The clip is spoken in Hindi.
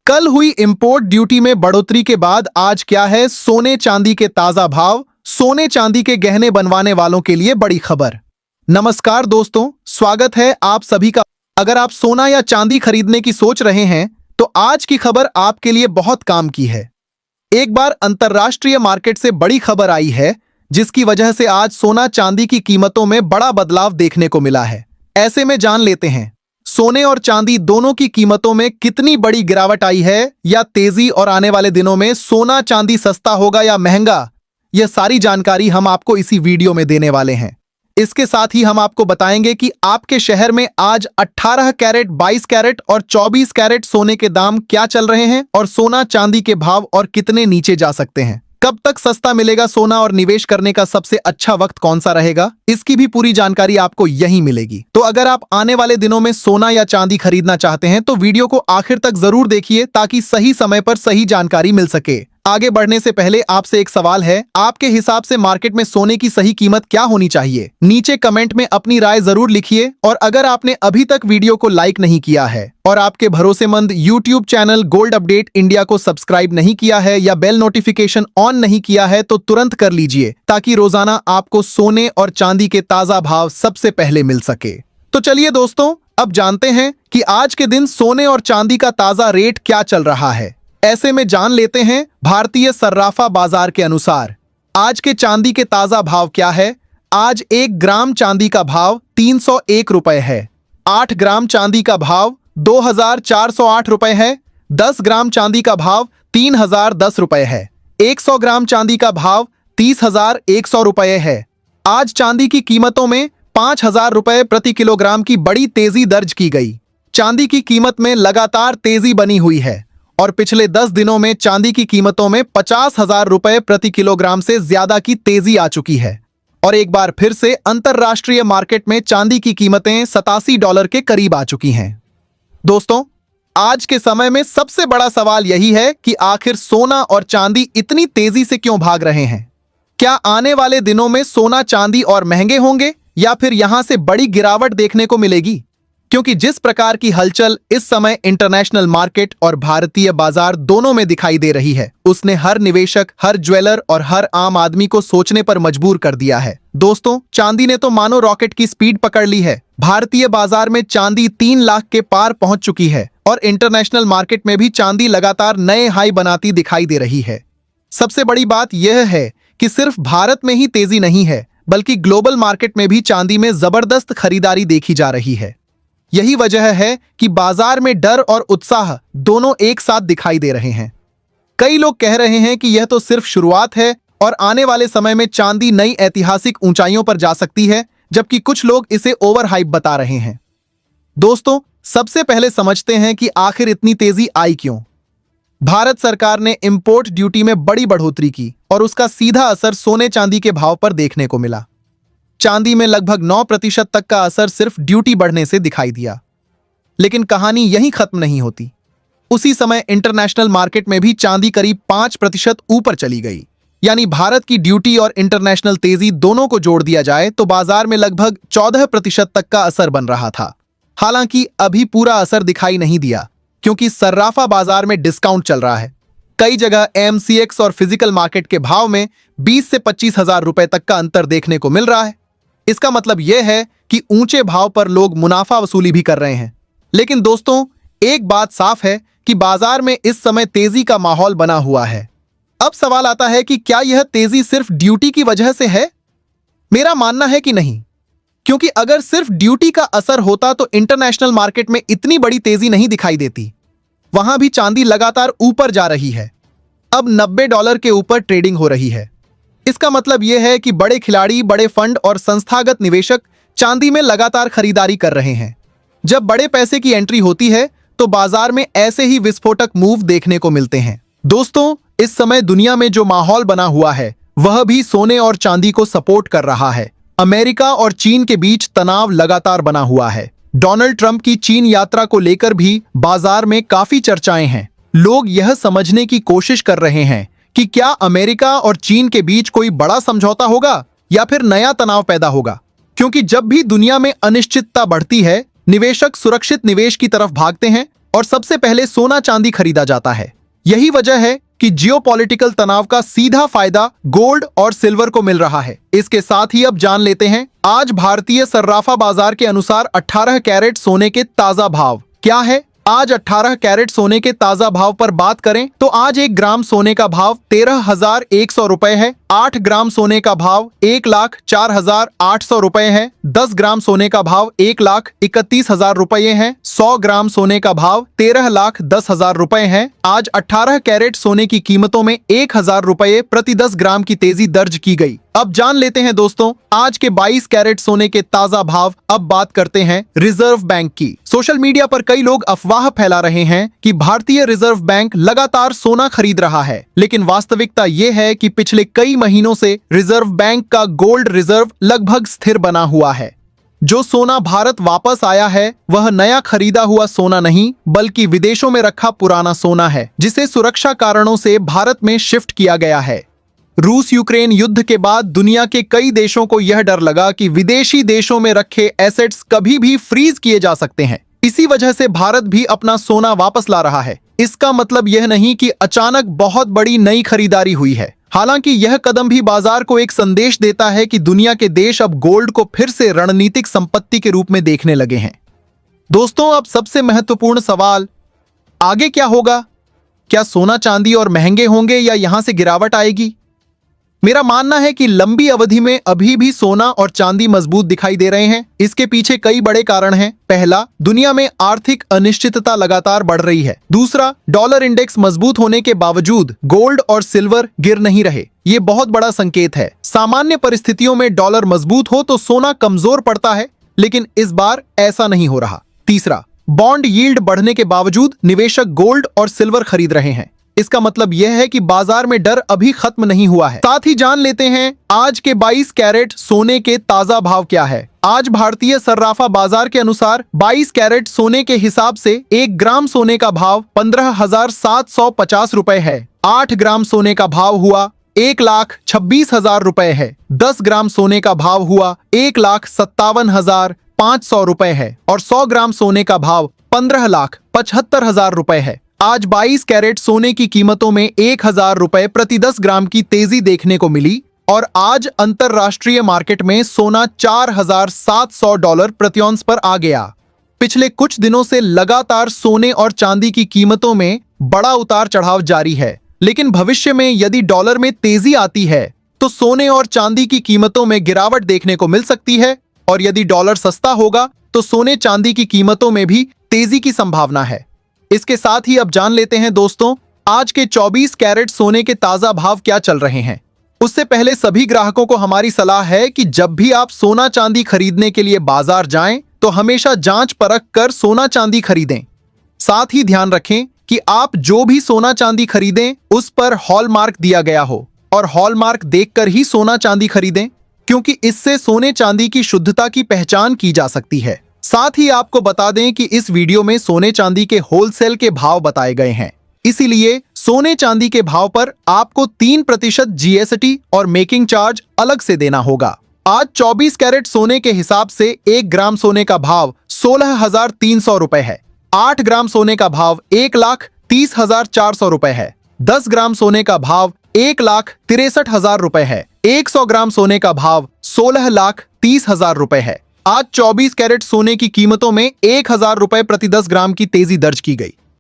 कल हुई इंपोर्ट ड्यूटी में बढ़ोतरी के बाद आज क्या है सोने चांदी के ताजा भाव। सोने चांदी के गहने बनवाने वालों के लिए बड़ी खबर। नमस्कार दोस्तों, स्वागत है आप सभी का। अगर आप सोना या चांदी खरीदने की सोच रहे हैं तो आज की खबर आपके लिए बहुत काम की है। एक बार अंतरराष्ट्रीय मार्केट से बड़ी खबर आई है जिसकी वजह से आज सोना चांदी की कीमतों में बड़ा बदलाव देखने को मिला है। ऐसे में जान लेते हैं सोने और चांदी दोनों की कीमतों में कितनी बड़ी गिरावट आई है या तेजी, और आने वाले दिनों में सोना चांदी सस्ता होगा या महंगा। यह सारी जानकारी हम आपको इसी वीडियो में देने वाले हैं। इसके साथ ही हम आपको बताएंगे कि आपके शहर में आज 18 कैरेट, 22 कैरेट और 24 कैरेट सोने के दाम क्या चल रहे हैं और सोना चांदी के भाव और कितने नीचे जा सकते हैं। कब तक सस्ता मिलेगा सोना और निवेश करने का सबसे अच्छा वक्त कौन सा रहेगा, इसकी भी पूरी जानकारी आपको यहीं मिलेगी। तो अगर आप आने वाले दिनों में सोना या चांदी खरीदना चाहते हैं तो वीडियो को आखिर तक जरूर देखिए ताकि सही समय पर सही जानकारी मिल सके। आगे बढ़ने से पहले आपसे एक सवाल है, आपके हिसाब से मार्केट में सोने की सही कीमत क्या होनी चाहिए? नीचे कमेंट में अपनी राय जरूर लिखिए। और अगर आपने अभी तक वीडियो को लाइक नहीं किया है और आपके भरोसेमंद YouTube channel gold update India को सब्सक्राइब नहीं किया है या बेल नोटिफिकेशन ऑन नहीं किया है तो तुरंत कर लीजिए ताकि रोजाना आपको सोने और चांदी के ताजा भाव सबसे पहले मिल सके। तो चलिए दोस्तों, अब जानते हैं कि आज के दिन सोने और चांदी का ताजा रेट क्या चल रहा है। ऐसे में जान लेते हैं भारतीय सर्राफा बाजार के अनुसार आज के चांदी के ताजा भाव क्या है। आज 1 ग्राम चांदी का भाव 301 रुपए है। 8 ग्राम चांदी का भाव 2408 रुपए है। 10 ग्राम चांदी का भाव 3010 रुपए है। 100 ग्राम चांदी का भाव 30,100 रुपए है। आज चांदी की कीमतों में 5000 रुपए प्रति किलोग्राम की बड़ी तेजी दर्ज की गई। चांदी की कीमत में लगातार तेजी बनी हुई है और पिछले 10 दिनों में चांदी की कीमतों में 50,000 रुपए प्रति किलोग्राम से ज्यादा की तेजी आ चुकी है। और एक बार फिर से अंतरराष्ट्रीय मार्केट में चांदी की कीमतें $87 के करीब आ चुकी हैं। दोस्तों, आज के समय में सबसे बड़ा सवाल यही है कि आखिर सोना और चांदी इतनी तेजी से क्यों भाग रहे हैं। क्या आने वाले दिनों में सोना चांदी और महंगे होंगे या फिर यहां से बड़ी गिरावट देखने को मिलेगी? क्योंकि जिस प्रकार की हलचल इस समय इंटरनेशनल मार्केट और भारतीय बाजार दोनों में दिखाई दे रही है, उसने हर निवेशक, हर ज्वेलर और हर आम आदमी को सोचने पर मजबूर कर दिया है। दोस्तों, चांदी ने तो मानो रॉकेट की स्पीड पकड़ ली है। भारतीय बाजार में चांदी 3 लाख के पार पहुंच चुकी है और इंटरनेशनल मार्केट में भी चांदी लगातार नए हाई बनाती दिखाई दे रही है। सबसे बड़ी बात यह है कि सिर्फ भारत में ही तेजी नहीं है बल्कि ग्लोबल मार्केट में भी चांदी में जबरदस्त खरीदारी देखी जा रही है। यही वजह है कि बाजार में डर और उत्साह दोनों एक साथ दिखाई दे रहे हैं। कई लोग कह रहे हैं कि यह तो सिर्फ शुरुआत है और आने वाले समय में चांदी नई ऐतिहासिक ऊंचाइयों पर जा सकती है, जबकि कुछ लोग इसे ओवर हाइप बता रहे हैं। दोस्तों, सबसे पहले समझते हैं कि आखिर इतनी तेजी आई क्यों। भारत सरकार ने इंपोर्ट ड्यूटी में बड़ी बढ़ोतरी की और उसका सीधा असर सोने चांदी के भाव पर देखने को मिला। चांदी में लगभग 9% तक का असर सिर्फ ड्यूटी बढ़ने से दिखाई दिया। लेकिन कहानी यहीं खत्म नहीं होती। उसी समय इंटरनेशनल मार्केट में भी चांदी करीब 5% ऊपर चली गई। यानी भारत की ड्यूटी और इंटरनेशनल तेजी दोनों को जोड़ दिया जाए तो बाजार में लगभग 14% तक का असर बन रहा था। हालांकि अभी पूरा असर दिखाई नहीं दिया क्योंकि सर्राफा बाजार में डिस्काउंट चल रहा है। कई जगह MCX और फिजिकल मार्केट के भाव में 20 से 25,000 रुपए तक का अंतर देखने को मिल रहा है। इसका मतलब यह है कि ऊंचे भाव पर लोग मुनाफा वसूली भी कर रहे हैं। लेकिन दोस्तों, एक बात साफ है कि बाजार में इस समय तेजी का माहौल बना हुआ है। अब सवाल आता है कि क्या यह तेजी सिर्फ ड्यूटी की वजह से है? मेरा मानना है कि नहीं, क्योंकि अगर सिर्फ ड्यूटी का असर होता तो इंटरनेशनल मार्केट में इतनी बड़ी तेजी नहीं दिखाई देती। वहां भी चांदी लगातार ऊपर जा रही है। अब $90 के ऊपर ट्रेडिंग हो रही है। इसका मतलब यह है कि बड़े खिलाड़ी, बड़े फंड और संस्थागत निवेशक चांदी में लगातार खरीदारी कर रहे हैं। जब बड़े पैसे की एंट्री होती है तो बाजार में ऐसे ही विस्फोटक मूव देखने को मिलते हैं। दोस्तों, इस समय दुनिया में जो माहौल बना हुआ है वह भी सोने और चांदी को सपोर्ट कर रहा है। अमेरिका और चीन के बीच तनाव लगातार बना हुआ है। डोनाल्ड ट्रंप की चीन यात्रा को लेकर भी बाजार में काफी चर्चाएं हैं। लोग यह समझने की कोशिश कर रहे हैं कि क्या अमेरिका और चीन के बीच कोई बड़ा समझौता होगा या फिर नया तनाव पैदा होगा। क्योंकि जब भी दुनिया में अनिश्चितता बढ़ती है, निवेशक सुरक्षित निवेश की तरफ भागते हैं और सबसे पहले सोना चांदी खरीदा जाता है। यही वजह है कि जियोपॉलिटिकल तनाव का सीधा फायदा गोल्ड और सिल्वर को मिल रहा है। इसके साथ ही अब जान लेते हैं आज भारतीय सर्राफा बाजार के अनुसार 18 कैरेट सोने के ताजा भाव क्या है। आज 18 कैरेट सोने के ताजा भाव पर बात करें तो आज 1 ग्राम सोने का भाव 13,100 रुपए है। 8 ग्राम सोने का भाव 1,04,800 रुपए है। 10 ग्राम सोने का भाव 1,31,000 रुपए है। 100 ग्राम सोने का भाव 13,10,000 रुपए है। आज 18 कैरेट सोने की कीमतों में 1,000 रुपए प्रति 10 ग्राम की तेजी दर्ज की गई। अब जान लेते हैं दोस्तों आज के 22 कैरेट सोने के ताजा भाव। अब बात करते हैं रिजर्व बैंक की। सोशल मीडिया पर कई लोग अफवाह फैला रहे हैं कि भारतीय रिजर्व बैंक लगातार सोना खरीद रहा है, लेकिन वास्तविकता ये है कि पिछले कई महीनों से रिजर्व बैंक का गोल्ड रिजर्व लगभग स्थिर बना हुआ है। जो सोना भारत वापस आया है वह नया खरीदा हुआ सोना नहीं बल्कि विदेशों में रखा पुराना सोना है, जिसे सुरक्षा कारणों से भारत में शिफ्ट किया गया है। रूस यूक्रेन युद्ध के बाद दुनिया के कई देशों को यह डर लगा कि विदेशी देशों में रखे एसेट्स कभी भी फ्रीज किए जा सकते हैं। इसी वजह से भारत भी अपना सोना वापस ला रहा है। इसका मतलब यह नहीं कि अचानक बहुत बड़ी नई खरीदारी हुई है। हालांकि यह कदम भी बाजार को एक संदेश देता है कि दुनिया के देश अब गोल्ड को फिर से रणनीतिक संपत्ति के रूप में देखने लगे हैं। दोस्तों, अब सबसे महत्वपूर्ण सवाल, आगे क्या होगा? क्या सोना चांदी और महंगे होंगे या यहां से गिरावट आएगी? मेरा मानना है कि लंबी अवधि में अभी भी सोना और चांदी मजबूत दिखाई दे रहे हैं। इसके पीछे कई बड़े कारण हैं। पहला, दुनिया में आर्थिक अनिश्चितता लगातार बढ़ रही है। दूसरा, डॉलर इंडेक्स मजबूत होने के बावजूद गोल्ड और सिल्वर गिर नहीं रहे। ये बहुत बड़ा संकेत है। सामान्य परिस्थितियों में डॉलर मजबूत हो तो सोना कमजोर पड़ता है, लेकिन इस बार ऐसा नहीं हो रहा। तीसरा, बॉन्ड यील्ड बढ़ने के बावजूद निवेशक गोल्ड और सिल्वर खरीद रहे हैं। इसका मतलब यह है कि बाजार में डर अभी खत्म नहीं हुआ है। साथ ही जान लेते हैं आज के 22 कैरेट सोने के ताजा भाव क्या है। आज भारतीय सर्राफा बाजार के अनुसार 22 कैरेट सोने के हिसाब से 1 ग्राम सोने का भाव 15,750 रुपए है। 8 ग्राम सोने का भाव हुआ 1,26,000 रुपए है। 10 ग्राम सोने का भाव हुआ 1,57,500 रुपए है और 100 ग्राम सोने का भाव 15,75,000 रुपए है। आज 22 कैरेट सोने की कीमतों में 1,000 रुपए प्रति 10 ग्राम की तेजी देखने को मिली और आज अंतरराष्ट्रीय मार्केट में सोना $4,700 प्रति औंस पर आ गया। पिछले कुछ दिनों से लगातार सोने और चांदी की कीमतों में बड़ा उतार चढ़ाव जारी है, लेकिन भविष्य में यदि डॉलर में तेजी आती है तो सोने और चांदी की कीमतों में गिरावट देखने को मिल सकती है और यदि डॉलर सस्ता होगा तो सोने चांदी की कीमतों में भी तेजी की संभावना है। इसके साथ ही अब जान लेते हैं दोस्तों आज के 24 कैरेट सोने के ताजा भाव क्या चल रहे हैं। उससे पहले सभी ग्राहकों को हमारी सलाह है कि जब भी आप सोना चांदी खरीदने के लिए बाजार जाएं तो हमेशा जांच परख कर सोना चांदी खरीदें। साथ ही ध्यान रखें कि आप जो भी सोना चांदी खरीदें उस पर हॉलमार्क दिया गया हो और हॉलमार्क देखकर ही सोना चांदी खरीदें, क्योंकि इससे सोने चांदी की शुद्धता की पहचान की जा सकती है। साथ ही आपको बता दें कि इस वीडियो में सोने चांदी के होलसेल के भाव बताए गए हैं, इसीलिए सोने चांदी के भाव पर आपको 3% जीएसटी और मेकिंग चार्ज अलग से देना होगा। आज 24 कैरेट सोने के हिसाब से 1 ग्राम सोने का भाव 16,300 रुपए है। 8 ग्राम सोने का भाव 1,30,400 रुपए है। 10 ग्राम सोने का भाव 1,63,000 रुपए है। 100 ग्राम सोने का भाव 16,30,000 रुपए है। आज 24 कैरेट सोने की कीमतों में 1,000 रुपए प्रति 10 ग्राम की तेजी दर्ज की गई।